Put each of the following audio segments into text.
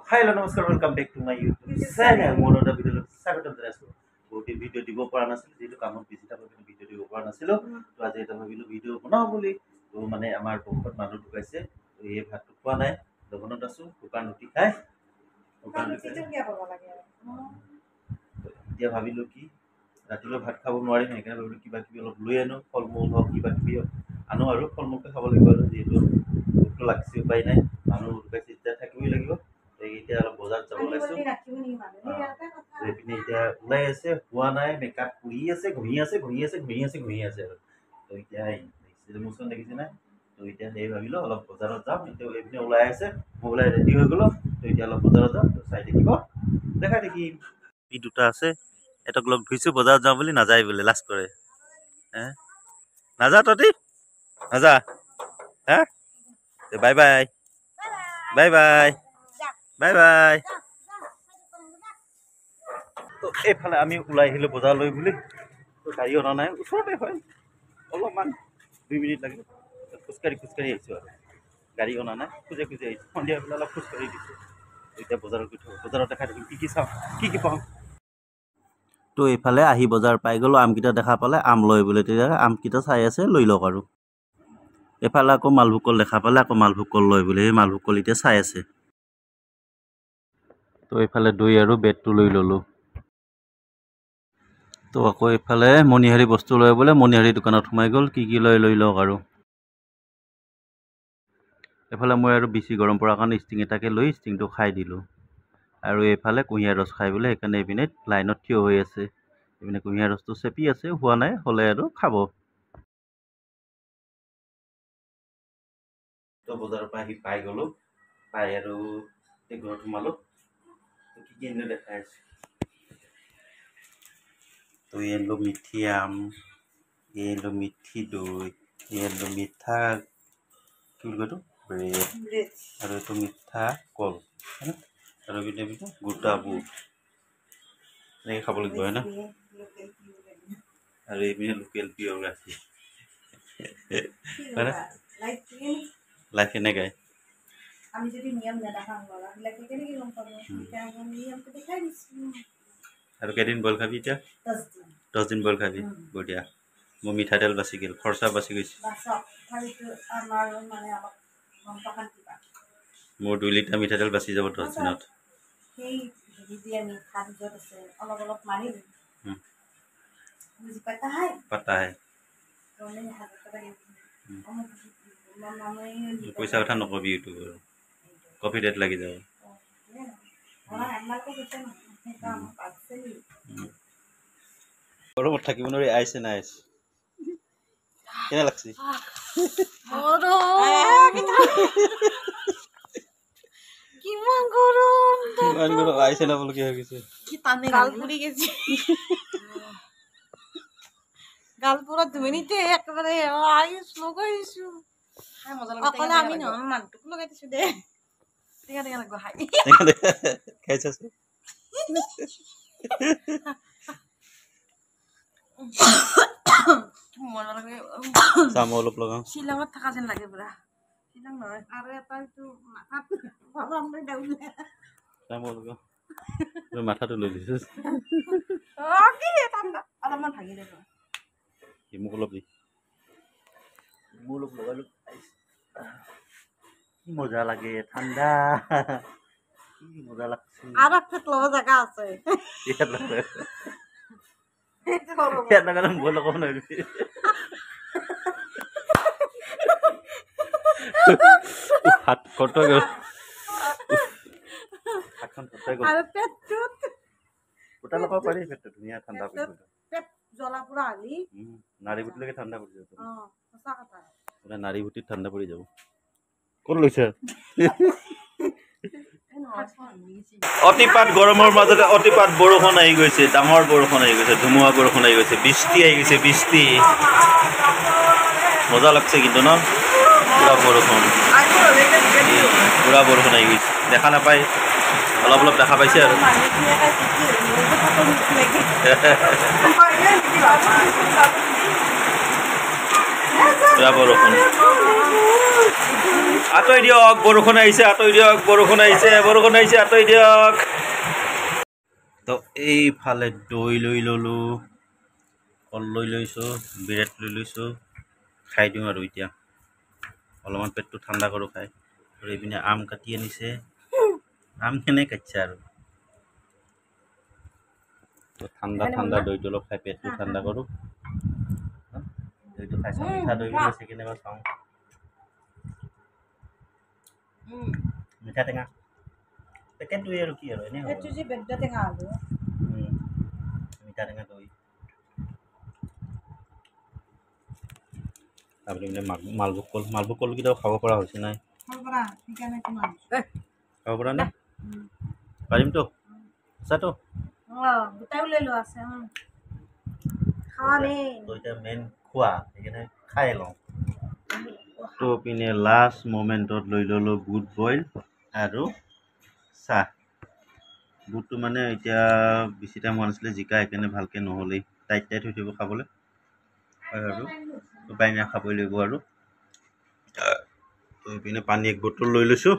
Hello, namaskar, welcome back to my YouTube channel. Mono da video স্বাগতম জনাইছো। বহুত video দিব পৰা নাছিল যেটো কামত বিজি থাকোঁ ভিডিও দিব পৰা নাছিল। তো আজি এটা ভাবিলো ভিডিও বনাও বুলি। তো মানে আমাৰ বহুত মানুহ ঢুকাইছে। তো এই ভাতটো খোৱা নাই। দোকানত আছো, দোকান ৰুটি খাই। দোকান ৰুটি কিয় পাব লাগে? এতিয়া ভাবিলো কি ৰাতিলৈ ভাত খাব নোৱাৰিম সেইকাৰণে ভাবিলো কিবা কিবি অলপ লৈ আনো ফল-মূল হওক কিবা কিবি আনো আৰু ফল-মূলকে খাব লাগিব আৰু যেহেতু ভোক লাগছে উপায় নাই মানুহ ঢুকাইছে এতিয়া থাকিবই লাগিব। এতিয়া অলপ বজাৰত যাব ওলাইছো এতিয়া ওলাই আছে হোৱা নাই মেকআপ কৰি আছে ঘূৰি আছে আৰু তো এতিয়া মোচন দেখিছে নাই তো এতিয়া সেই ভাবিলো অলপ বজাৰত যাম এতিয়া এইপিনে ওলাই আছে মই ওলাই ৰেডি হৈ গলো তো এতিয়া অলপ বজাৰত যাম তো চাই দেখিব দেখা দেখি এই দুটা আছে এটাক লগ ধৰিছো বজাৰত যাওঁ বুলি নাযায় বোলে লাজ কৰে নাযা তহঁতি নাযা হা bye bye bye bye bye bye তো এইফালে আমি ওলাই আহিলো বজাৰলৈ বুলি তো গাড়ী অনা নাই ওচৰতে হয় অলপমান 2 মিনিট লাগে খোজকাঢ়ি আহিছোঁ আৰু গাড়ী অনা নাই খোজে আহিছোঁ সন্ধিয়া বেলা অলপ খোজকাঢ়ি দিছোঁ এতিয়া বজাৰত গৈ থাকোঁ বজাৰত দেখা দেখি কি চাওঁ কি পাওঁ তো এইফালে আহি বজাৰ পাই গ'লো আমকেইটা দেখা পালে আম লৈ বোলে তেতিয়া আমকেইটা চাই আছে লৈ লওক আৰু এইফালে আকৌ মালভোগ কল দেখা পালে আকৌ মালভোগ কল লৈ বোলে এই মালভোগ কল এতিয়া চাই আছে তো এইফালে দৈ আৰু বেডটো লৈ ল'লোঁ তো আকৌ এইফালে মণিহাৰী বস্তু লৈ বোলে মণিহাৰী দোকানত সোমাই গ'ল কি লৈ লওক আৰু এইফালে মই আৰু বেছি গৰম পৰাৰ কাৰণে ষ্টিং এটাকে লৈ ষ্টিংটো খাই দিলোঁ আৰু এইফালে কুঁহিয়াৰ ৰস খাই বোলে সেইকাৰণে এইপিনে লাইনত থিয় হৈ আছে এইপিনে কুঁহিয়াৰ ৰসটো চেপি আছে হোৱা নাই হ'লে আৰু খাব তো বজাৰৰ পৰা আহি পাই গ'লোঁ পাই আৰু ঘৰত সোমালোঁ কি আনিলোঁ দেখাই আছোঁ তো আনিলোঁ মিঠি আম আনিলোঁ মিঠি দৈ আনিলোঁ মিঠা কি বুলি কয়টো ব্ৰেড আৰু এইটো মিঠা কল আৰু এইপিনে গোটা বুট এনেকৈ খাব লাগিব হয় না আৰু এইপিনে লোকেল পিয়ৰ গাখীৰ হয় না লাইফ এনেকাই আমি যদি নিয়ম নেদেখাওঁ ল'ৰাবিলাকে কেনেকৈ গম পাব এতিয়া আমি নিয়মটো দেখাই দিছোঁ আৰু কেইদিন বইল খাবি এতিয়া 10 দিন বইল খাবি বঢ়িয়া মোৰ মিঠাতেল বাচি গ'ল খৰচা বাচি গৈছে মোৰ 2 লিটাৰ মিঠাতেল বাচি যাব 10 দিনত পাতা হে পইচা কথা নকবি ইউটিউবৰ কপি ৰেট লাগি যাব গৰমত থাকিব নোৱাৰি আইছে নাই আইছে কেনে লাগছে কিমান গৰম আইছে না বল কি হৈ গৈছে কি টানে গাল পুৰি গেছে গাল পুরা 2 মিনিটে একবারে আইস লগাইছো হাই মজা লাগে অকলে আমি ন মানটুক লগাইছো দে দেখা লাগো হাই খাইছাস মজা লাগে সামল লগা শিলঙত থাকা যেন লাগে পুরা শিলং নহয় আৰু এটা তো মাথাত বাবা মই দাউলে সামল লগা মাথাটো লৈ দিছস কি ঠাণ্ডা অলপমান ভাগি দে মোক অলপ দি মোৰ অলপ লগালো কি মজা লাগে ঠাণ্ডা কি মজা লাগছে আৰু একটা লব জায়গা আছে এটা নাগান বল কোন হৈ গৈছে হাত কত গল হাতখন কত গল আৰু পেটটো ওটা লগাব পাৰি পেটটো ধুনীয়া ঠাণ্ডা পৰি গ'ল পেট জ্বলা পুৰা আলি নাৰী বুটিলৈকে ঠাণ্ডা পৰি যাব সঁচা কথা পুৰা নাৰী বুটিত ঠাণ্ডা পৰি যাব কোন লৈছে অতিপাত গৰমৰ মাজতে অতিপাত বৰষুণ আহি গৈছে ডাঙৰ বৰষুণ আহি গৈছে ধুমুহা বৰষুণ আহি গৈছে বৃষ্টি আহি গৈছে বৃষ্টি মজা লাগছে কিন্তু ন পুৰা বৰষুণ আহি গৈছে দেখা নাপায় অলপ অলপ দেখা পাইছে আৰু পুৰা বৰষুণ আঁতৰি দিয়ক বৰষুণ আহিছে আঁতৰি দিয়ক তো এইফালে দৈ লৈ ল'লোঁ কল লৈ লৈছোঁ ব্ৰেড লৈ লৈছোঁ খাই দিওঁ আৰু এতিয়া অলপমান পেটটো ঠাণ্ডা কৰোঁ খাই আৰু এইপিনে আম কাটি আনিছে আম কেনে কাটিছে আৰু তো ঠাণ্ডা দৈটো অলপ খাই পেটটো ঠাণ্ডা কৰোঁ দৈটো খাই চাওঁ মিঠা দৈ বুলি কৈছে কেনেবা চাওঁ মিঠা টেঙা পেকেট দৈ আৰু কি আৰু এনেই মিঠা টেঙা দৈ তাৰপিছত মালভোগ কল কেতিয়াও খাব পৰা হৈছে নাই খাব পৰা নাই পাৰিমতো আছাতো মেইন খোৱা সেইকাৰণে খাই লওঁ তো পিনে লাষ্ট মমেণ্টত লৈ ল'লোঁ বুট বইল আৰু চাহ বুটটো মানে এতিয়া বেছি টাইম হোৱা নাছিলে জিকা সেইকাৰণে ভালকৈ নহ'লেই টাইট হৈ থাকিব খাবলৈ হয় আৰু উপায় নাই খাবই লাগিব আৰু তো এইপিনে পানী এক বটল লৈ লৈছোঁ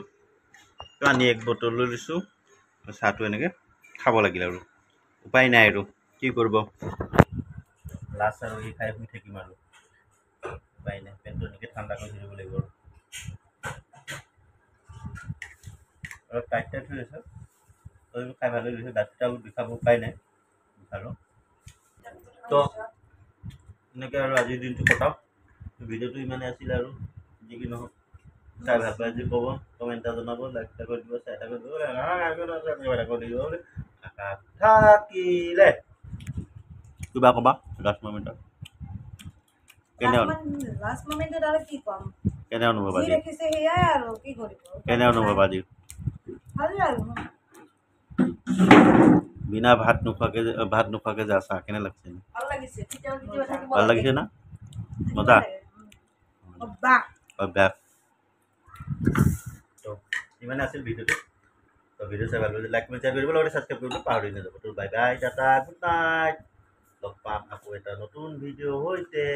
চাহটো এনেকৈ খাব লাগিল আৰু উপায় নাই আৰু কি কৰিব লাষ্ট আৰু এই খাই শুই থাকিম আৰু উপায় নাই পেটটো এনেকৈ ঠাণ্ডা কৰি থাকিব লাগিব আৰু টাইট হৈ আছে তইও খাই ভালেই লৈছে দাঁতটা বিষাব উপায় নাই আৰু তো এনেকৈ আৰু আজিৰ দিনটো কটাওক ভিডিঅ'টো ইমানে আছিলে আৰু যি কি নহওক চাই ভাল পাই যদি ক'ব কমেণ্ট এটা জনাব লাইক এটা কৰি দিব চাই এটা কৰি দিব থাকিলে কিবা ক'বা লাষ্ট মমেণ্টত কেনে অনুভৱ আজি বিনা ভাত নোখোৱাকে যা চাহ কেনে লাগিছে ভাল লাগিছে না মজা অভ্যাস তো ইমানে আছিল ভিডিঅ'টো তো ভিডিঅ' চাই ভাল লাগিলে লাইক কমেণ্ট শ্বেয়াৰ কৰিব লগতে ছাবস্ক্ৰাইব কৰিব পাহৰি নাযাব তো bye bye tata good night লগ পাম আকৌ এটা নতুন ভিডিঅ' সৈতে